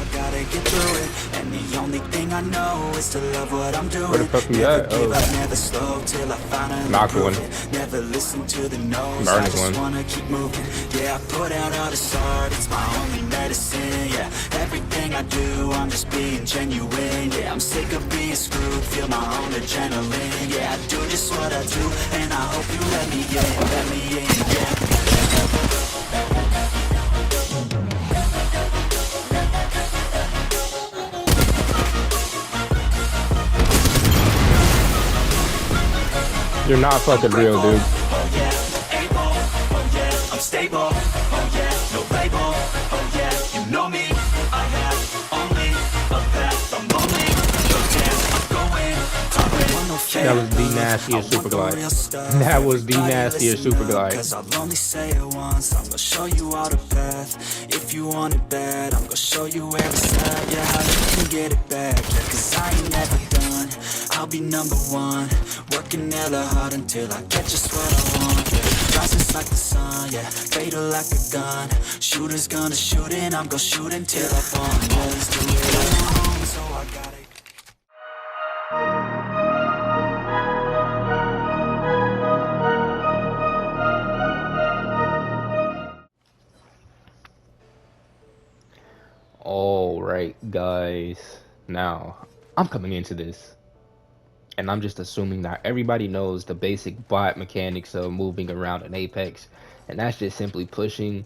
I gotta get through it. And the only thing I know is to love what I'm doing. Where the fuck he Never at? give Oh, up, never slow till I finally knocked prove one. it. Never listen to the no's, I Burning just one. wanna keep moving. Yeah, I put out all this art, it's my only medicine. Yeah, everything I do, I'm just being genuine. Yeah, I'm sick of being screwed, feel my own adrenaline. Yeah, I do just what I do, and I hope you let me in, yeah. You're not fucking real, dude. Oh yeah, able, oh yeah, I'm stable, oh yeah, no label, oh yeah, you know me, I have only a path, I'm only, no chance, I'm going, I want no fake That was the love, nastiest I want super the glide. real stuff. That was the Everybody nastiest listen super up, glide. cause I'll only say it once, I'm gonna show you all the path. If you want it bad, I'm gonna show you where it's at. Yeah, how you can get it back, yeah, cause I ain't never done. I'll be number one, working hella hard until I get just what I want. Yeah, rises like the sun, yeah, fatal like a gun. Shooters gonna shoot and I'm gonna shoot until I fall. Yeah, let's do it on my own, so I gotta. All right, guys. Now, I'm coming into this, and I'm just assuming that everybody knows the basic bot mechanics of moving around in Apex, and that's just simply pushing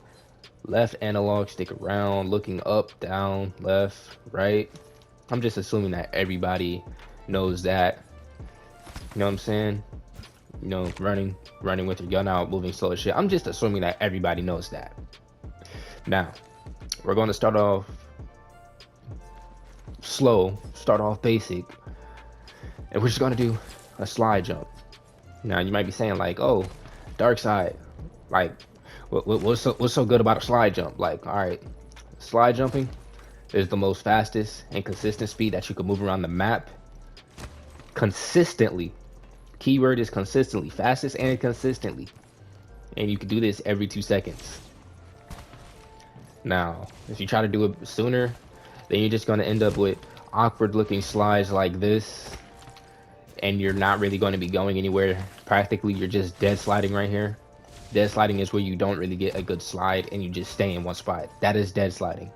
left analog stick around, looking up, down, left, right. I'm just assuming that everybody knows that. You know what I'm saying? You know, running with your gun out, moving slow as shit. I'm just assuming that everybody knows that. Now, we're going to start off slow, start off basic, and we're just going to do a slide jump. Now, you might be saying like, oh, dark side, like, what's so good about a slide jump? Like, all right, slide jumping is the most fastest and consistent speed that you can move around the map consistently. Keyword is consistently, fastest and consistently, and you can do this every 2 seconds. Now, if you try to do it sooner, then you're just going to end up with awkward looking slides like this, and you're not really going to be going anywhere. Practically, you're just dead sliding right here. Dead sliding is where you don't really get a good slide and you just stay in one spot. That is dead sliding.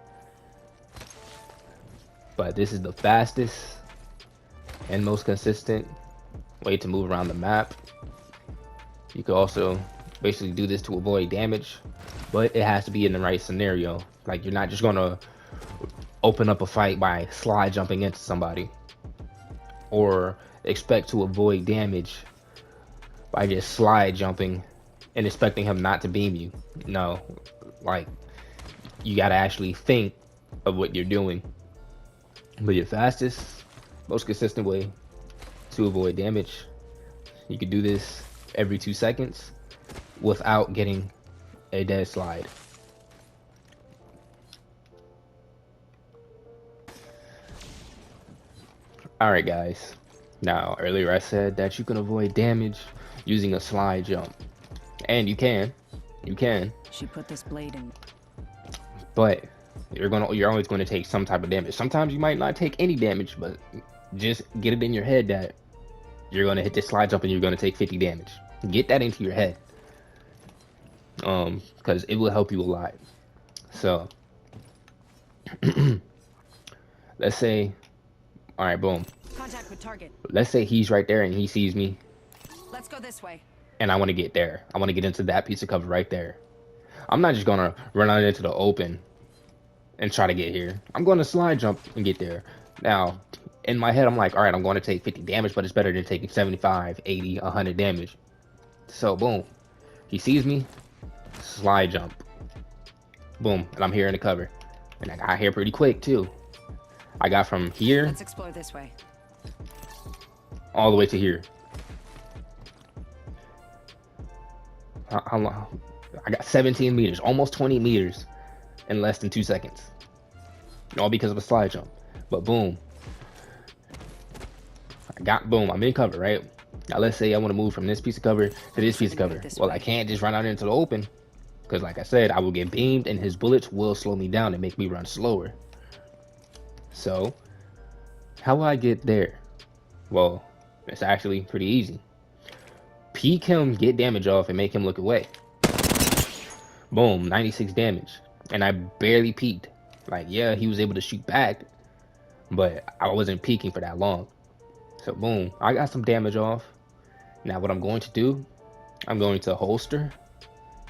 But this is the fastest and most consistent way to move around the map. You could also basically do this to avoid damage, but it has to be in the right scenario. Like, you're not just gonna open up a fight by slide jumping into somebody, or expect to avoid damage by just slide jumping and expecting him not to beam you. No, like, you gotta actually think of what you're doing. But your fastest, most consistent way to avoid damage, you can do this every 2 seconds without getting a dead slide. Alright guys, now earlier I said that you can avoid damage using a slide jump, and you can. She put this blade in. But you're always going to take some type of damage. Sometimes you might not take any damage, but just get it in your head that you're going to hit this slide jump and you're going to take 50 damage. Get that into your head, because it will help you a lot. So let's say, all right, boom, Contact with target. let's say he's right there and he sees me, Let's go this way. and I want to get there. I want to get into that piece of cover right there. I'm not just gonna run out into the open and try to get here. I'm going to slide jump and get there. Now, in my head, I'm like, all right, I'm going to take 50 damage, but it's better than taking 75, 80, 100 damage. So, boom. He sees me, slide jump. Boom, and I'm here in the cover. And I got here pretty quick, too. I got from here Let's explore this way. all the way to here. How long? I got 17 meters, almost 20 meters in less than 2 seconds. All because of a slide jump. But boom. Boom, I'm in cover, right? Now let's say I want to move from this piece of cover to this piece of cover. Well, I can't just run out into the open, because like I said, I will get beamed and his bullets will slow me down and make me run slower. So how will I get there? Well, it's actually pretty easy. Peek him, get damage off, and make him look away. Boom, 96 damage. And I barely peeked. Like, yeah, he was able to shoot back, but I wasn't peeking for that long. So boom, I got some damage off. Now what I'm going to do, I'm going to holster,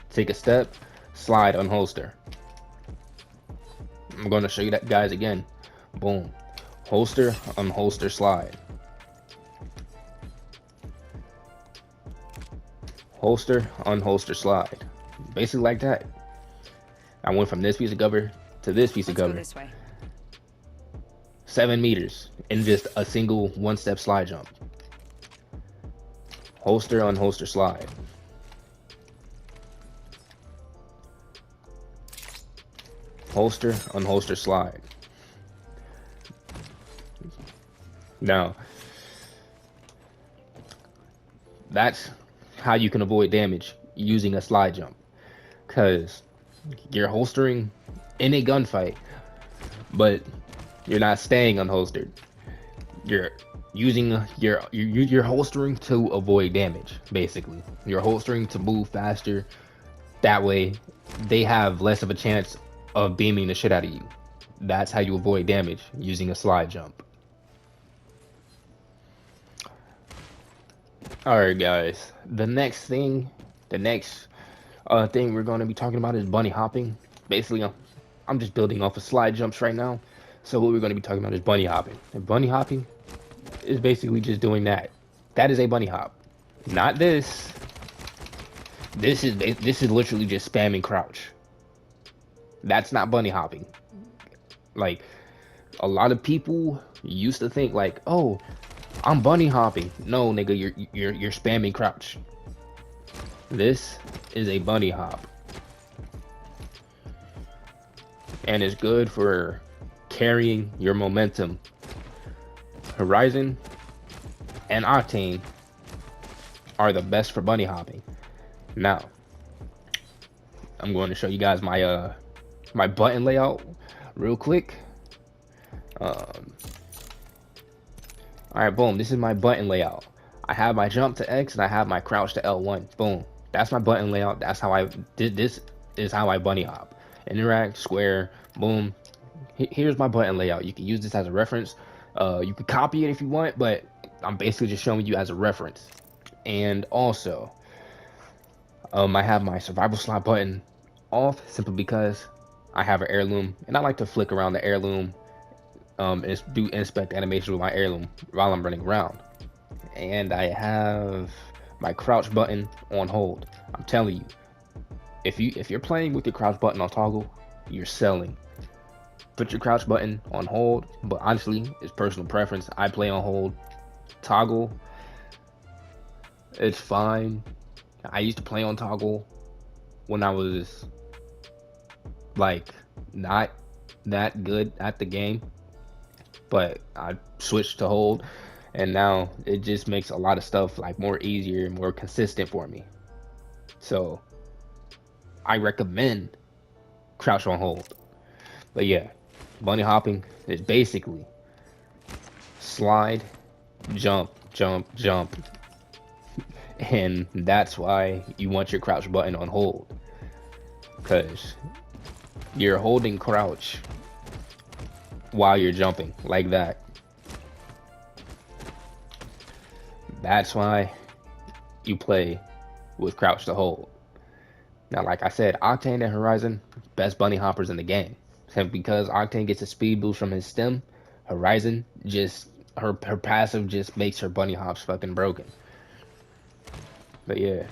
take a step, slide, unholster. I'm going to show you that, guys, again. Boom, holster, unholster, slide. Holster, unholster, slide. Basically like that. I went from this piece of cover to this piece of Let's go cover. this way. 7 meters in just a single one-step slide jump. Holster, unholster, slide. Holster, unholster, slide. Now, that's how you can avoid damage using a slide jump. Because you're holstering in a gunfight, but you're not staying unholstered. You're using you're holstering to avoid damage. Basically, you're holstering to move faster. That way, they have less of a chance of beaming the shit out of you. That's how you avoid damage using a slide jump. Alright, guys. The next thing we're going to be talking about is bunny hopping. Basically, I'm just building off of slide jumps right now. So what we're going to be talking about is bunny hopping. And bunny hopping is basically just doing that. That is a bunny hop. Not this. This is literally just spamming crouch. That's not bunny hopping. Like, a lot of people used to think like, oh, I'm bunny hopping. No, nigga, you're spamming crouch. This is a bunny hop. And it's good for carrying your momentum. Horizon and Octane are the best for bunny hopping. Now, I'm going to show you guys my my button layout real quick. Alright, boom, this is my button layout. I have my jump to X and I have my crouch to L1. Boom. That's my button layout. That's how I did this. Is how I bunny hop. Interact, square, boom. Here's my button layout. You can use this as a reference. You could copy it if you want, but I'm basically just showing you as a reference. And also, I have my survival slot button off simply because I have an heirloom and I like to flick around the heirloom and do inspect animation with my heirloom while I'm running around. And I have my crouch button on hold. I'm telling you, if you're playing with your crouch button on toggle, you're selling. Put your crouch button on hold, but honestly, it's personal preference. I play on hold. Toggle, it's fine. I used to play on toggle when I was like not that good at the game, but I switched to hold, and now it just makes a lot of stuff like more easier and more consistent for me. So I recommend crouch on hold. But yeah, bunny hopping is basically slide, jump, jump, jump. And that's why you want your crouch button on hold, because you're holding crouch while you're jumping like that. That's why you play with crouch to hold. Now, like I said, Octane and Horizon, best bunny hoppers in the game. Simply because Octane gets a speed boost from his stem, Horizon just, her passive just makes her bunny hops fucking broken. But yeah,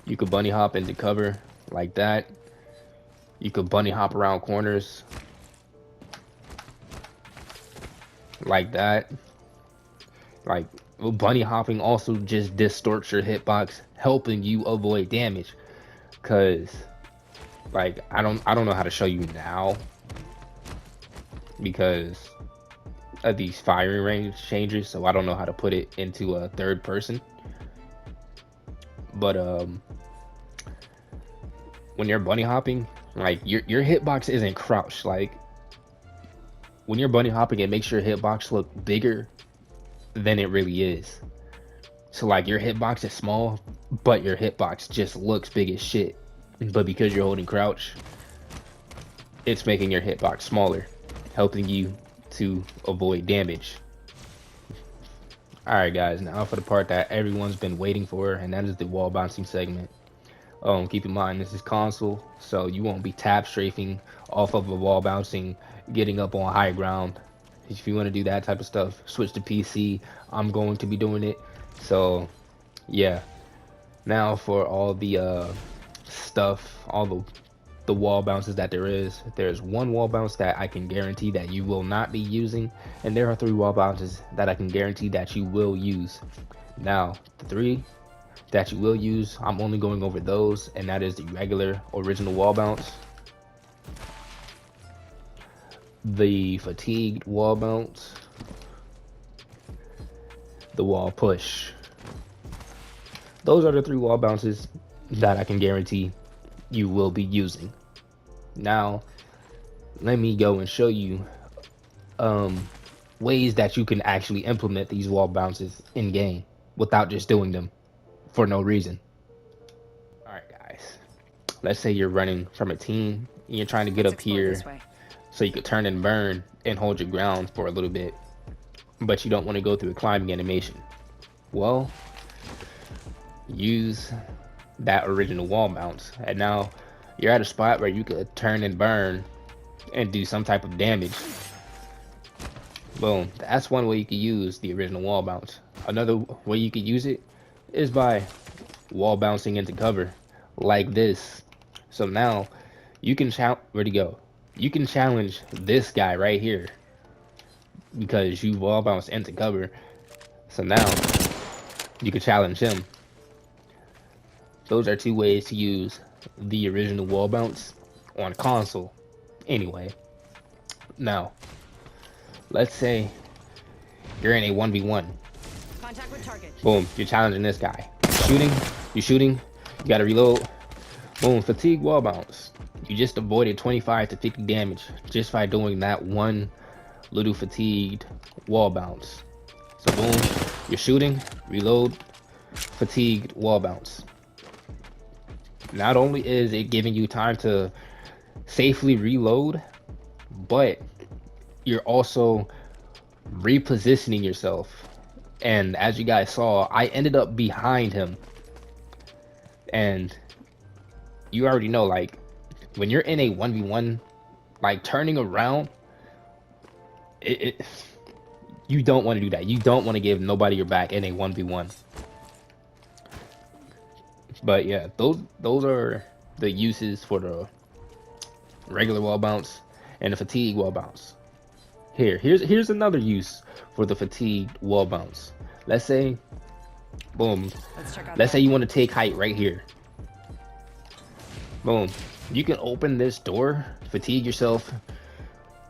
you could bunny hop into cover like that. You could bunny hop around corners like that. Like, bunny hopping also just distorts your hitbox, helping you avoid damage. Cause like I don't know how to show you now because of these firing range changes, so I don't know how to put it into a third person. But when you're bunny hopping, like your hitbox isn't crouched. Like when you're bunny hopping, it makes your hitbox look bigger than it really is. So like your hitbox is small, but your hitbox just looks big as shit. But because you're holding crouch, it's making your hitbox smaller, helping you to avoid damage. Alright guys, now for the part that everyone's been waiting for, and that is the wall bouncing segment. Keep in mind this is console, so you won't be tap strafing off of a wall bouncing, getting up on high ground. If you want to do that type of stuff, switch to PC. I'm going to be doing it. So yeah, now for all the stuff, all the wall bounces that there's one wall bounce that I can guarantee that you will not be using, and there are 3 wall bounces that I can guarantee that you will use. Now the 3 that you will use, I'm only going over those, and that is the regular original wall bounce, the fatigued wall bounce, the wall push. Those are the 3 wall bounces that I can guarantee you will be using. Now let me go and show you ways that you can actually implement these wall bounces in game without just doing them for no reason. Alright guys, let's say you're running from a team and you're trying to get up here so you could turn and burn and hold your ground for a little bit, but you don't want to go through a climbing animation. Well, use that original wall bounce, and now you're at a spot where you could turn and burn and do some type of damage. Boom, that's one way you could use the original wall bounce. Another way you could use it is by wall bouncing into cover like this. So now you can where'd he go? You can challenge this guy right here because you wall bounced into cover. So now you can challenge him. Those are 2 ways to use the original wall bounce on console. Anyway, now let's say you're in a 1v1. Contact with target. Boom, you're challenging this guy. You're shooting, you gotta reload. Boom, fatigue wall bounce. You just avoided 25 to 50 damage just by doing that one little fatigued wall bounce. So boom, you're shooting, reload, fatigued wall bounce. Not only is it giving you time to safely reload, but you're also repositioning yourself. And as you guys saw, I ended up behind him. And you already know, like, when you're in a 1v1, like, turning around, you don't want to do that. You don't want to give nobody your back in a 1v1. But yeah, those are the uses for the regular wall bounce and the fatigue wall bounce. Here's another use for the fatigued wall bounce. Let's say, boom, let's say you want to take height right here. Boom, you can open this door, fatigue yourself.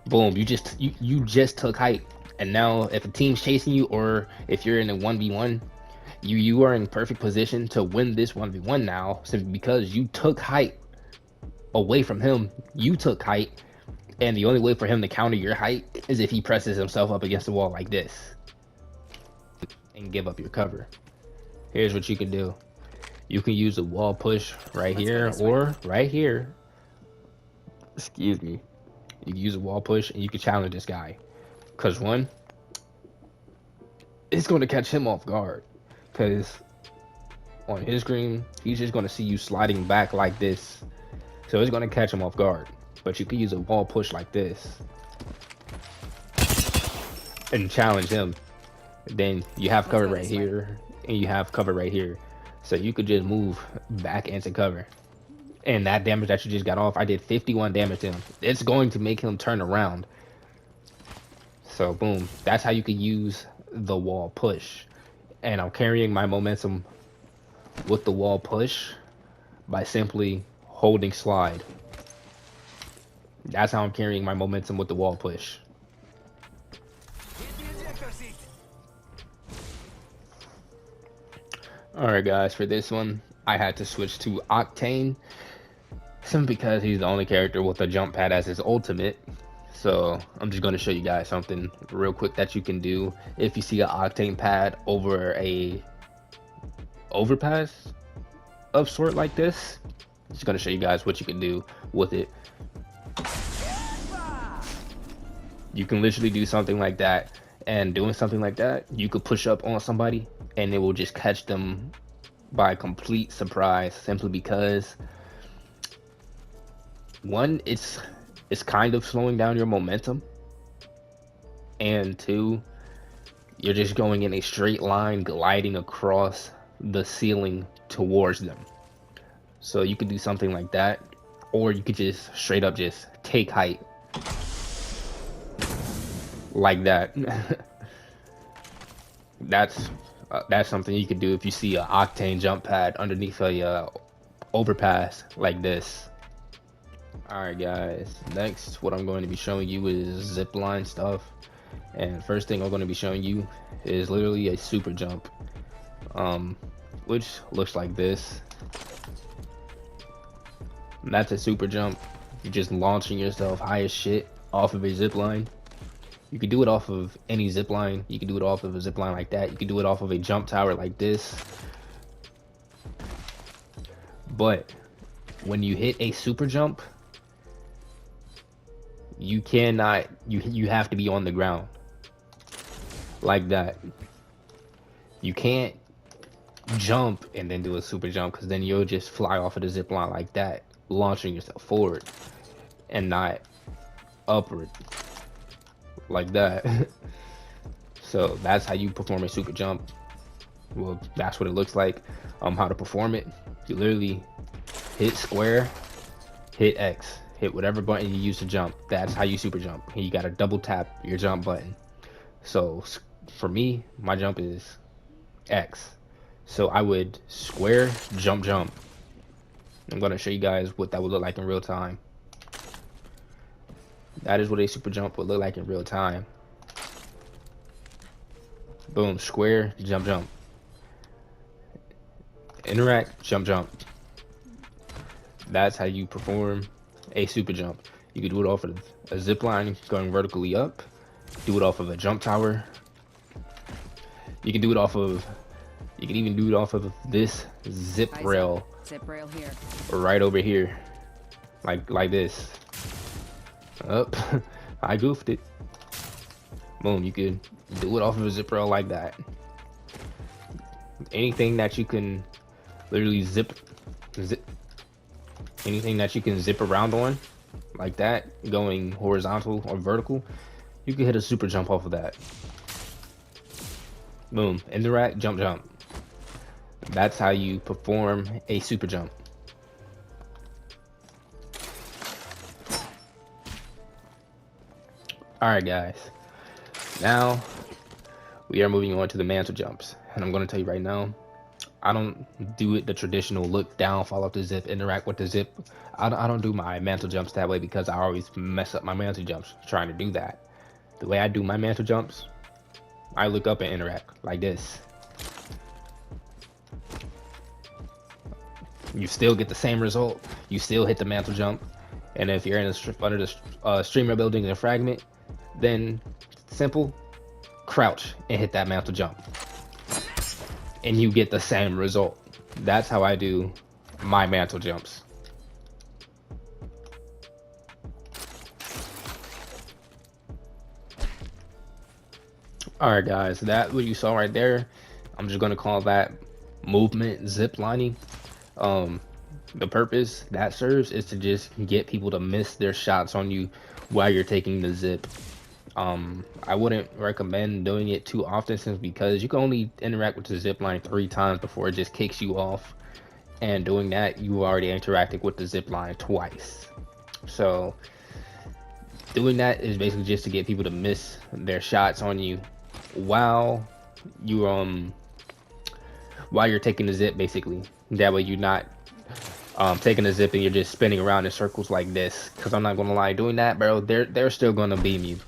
Boom, you just took height, and now if a team's chasing you, or if you're in a 1v1, you are in perfect position to win this 1v1 now, simply because you took height away from him. You took height, and the only way for him to counter your height is if he presses himself up against the wall like this and give up your cover. Here's what you can do. You can use a wall push right here or right here. Excuse me. You can use a wall push and you can challenge this guy. Because one, it's going to catch him off guard. Because on his screen, he's just going to see you sliding back like this. So it's going to catch him off guard. But you can use a wall push like this and challenge him. Then you have cover right here, and you have cover right here. So you could just move back into cover. And that damage that you just got off, I did 51 damage to him. It's going to make him turn around. So boom, that's how you could use the wall push. And I'm carrying my momentum with the wall push by simply holding slide. That's how I'm carrying my momentum with the wall push. Alright guys, for this one, I had to switch to Octane, simply because he's the only character with a jump pad as his ultimate. So I'm just going to show you guys something real quick that you can do if you see an octane pad over a overpass of sort like this. Just going to show you guys what you can do with it. You can literally do something like that, and doing something like that, you could push up on somebody and it will just catch them by complete surprise, simply because one, it's kind of slowing down your momentum, and two, you're just going in a straight line gliding across the ceiling towards them. So you could do something like that, or you could just straight up just take height like that. That's something you could do if you see an octane jump pad underneath a overpass like this. Alright guys, next what I'm going to be showing you is zipline stuff, and first thing I'm going to be showing you is literally a super jump, which looks like this. And that's a super jump. You're just launching yourself high as shit off of a zipline. You can do it off of any zipline. You can do it off of a zipline like that. You can do it off of a jump tower like this. But when you hit a super jump, you cannot, you have to be on the ground like that. You can't jump and then do a super jump, because then you'll just fly off of the zip line like that, launching yourself forward and not upward like that. So that's how you perform a super jump. Well, that's what it looks like. How to perform it: you literally hit square, hit X, hit whatever button you use to jump. That's how you super jump. And you gotta double tap your jump button. So for me, my jump is X. So I would square, jump, jump. I'm gonna show you guys what that would look like in real time. That is what a super jump would look like in real time. Boom, square, jump, jump. Interact, jump, jump. That's how you perform a super jump. You can do it off of a zip line going vertically up. Do it off of a jump tower. You can do it off of, you can even do it off of this zip rail. Zip rail here. Right over here. Like this. Up. I goofed it. Boom, you could do it off of a zip rail like that. Anything that you can literally zip, anything that you can zip around on like that, going horizontal or vertical, you can hit a super jump off of that. Boom, interact, jump, jump. That's how you perform a super jump. Alright guys, now we are moving on to the mantle jumps, and I'm going to tell you right now, I don't do it the traditional look down, fall off the zip, interact with the zip. I don't do my mantle jumps that way, because I always mess up my mantle jumps trying to do that. The way I do my mantle jumps, I look up and interact like this. You still get the same result. You still hit the mantle jump, and if you're in under the streamer building and fragment, then simple, crouch and hit that mantle jump, and you get the same result. That's how I do my mantle jumps. Alright guys, that what you saw right there, I'm just gonna call that movement zip lining. The purpose that serves is to just get people to miss their shots on you while you're taking the zip. I wouldn't recommend doing it too often, since because you can only interact with the zip line 3 times before it just kicks you off, and doing that you already interacted with the zip line twice. So doing that is basically just to get people to miss their shots on you while you while you're taking the zip, basically. That way you're not taking a zip and you're just spinning around in circles like this. Because I'm not gonna lie, doing that, bro, they're still gonna beam you.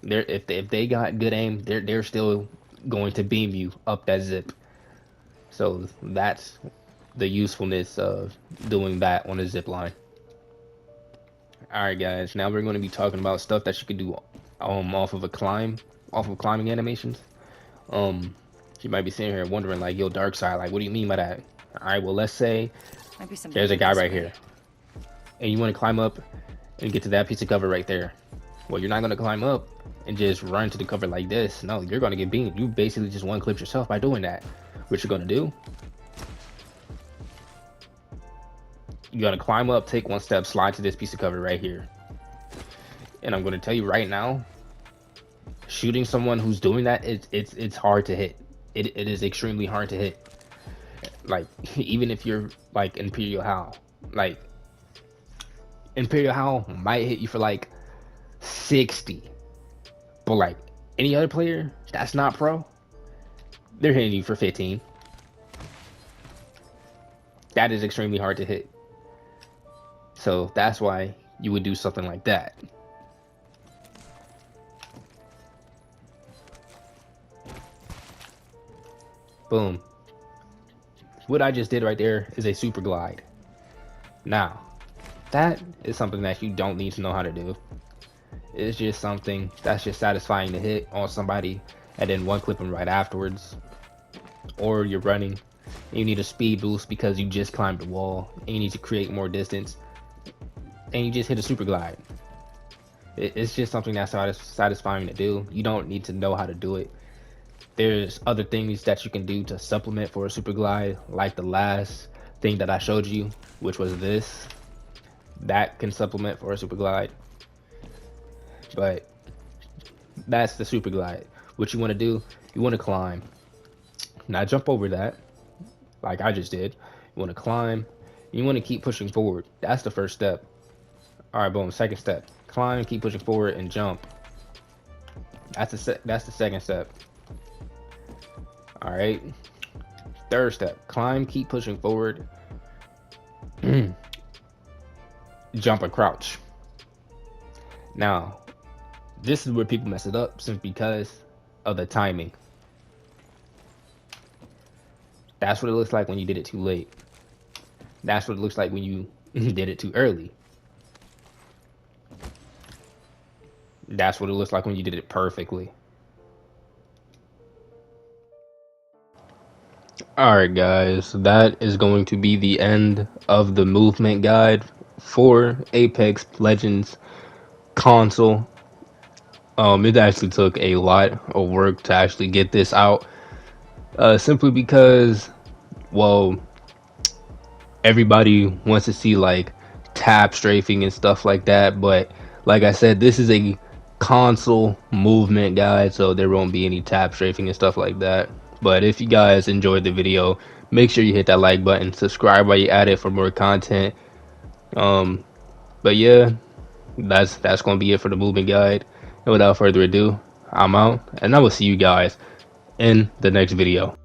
If they got good aim, they're still going to beam you up that zip. So that's the usefulness of doing that on a zip line. All right, guys. Now we're going to be talking about stuff that you can do off of climbing animations. You might be sitting here wondering like, yo, Dark Side, like, what do you mean by that? All right, well, let's say Might be something there's a good guy this right way. here, and you want to climb up and get to that piece of cover right there. Well, you're not going to climb up and just run to the cover like this. No, you're going to get beamed. You basically just one clip yourself by doing that. What you're going to do? You're going to climb up, take one step, slide to this piece of cover right here. And I'm going to tell you right now, shooting someone who's doing that, it's hard to hit. It is extremely hard to hit. Like, even if you're like Imperial Hal, like Imperial Hal might hit you for like 60, but like any other player that's not pro, they're hitting you for 15. That is extremely hard to hit. So that's why you would do something like that. Boom. What I just did right there is a super glide. Now, that is something that you don't need to know how to do. It's just something that's just satisfying to hit on somebody and then one clip them right afterwards. Or you're running and you need a speed boost because you just climbed the wall and you need to create more distance and you just hit a super glide. It's just something that's satisfying to do. You don't need to know how to do it. There's other things that you can do to supplement for a super glide, like the last thing that I showed you, which was this. That can supplement for a super glide. But that's the super glide. What you want to do, you want to climb. Now jump over that, like I just did. You want to climb. You want to keep pushing forward. That's the first step. All right, boom. Second step, climb, keep pushing forward, and jump. That's the second step. All right. Third step, climb, keep pushing forward, jump and crouch. Now, this is where people mess it up simply because of the timing. That's what it looks like when you did it too late. That's what it looks like when you did it too early. That's what it looks like when you did it perfectly. Alright guys, that is going to be the end of the movement guide for Apex Legends console. It actually took a lot of work to actually get this out. Simply because, well, everybody wants to see like tab strafing and stuff like that, but like I said, this is a console movement guide, so there won't be any tab strafing and stuff like that. But if you guys enjoyed the video, make sure you hit that like button, subscribe while you're at it for more content. But yeah, that's gonna be it for the movement guide. And without further ado, I'm out, and I will see you guys in the next video.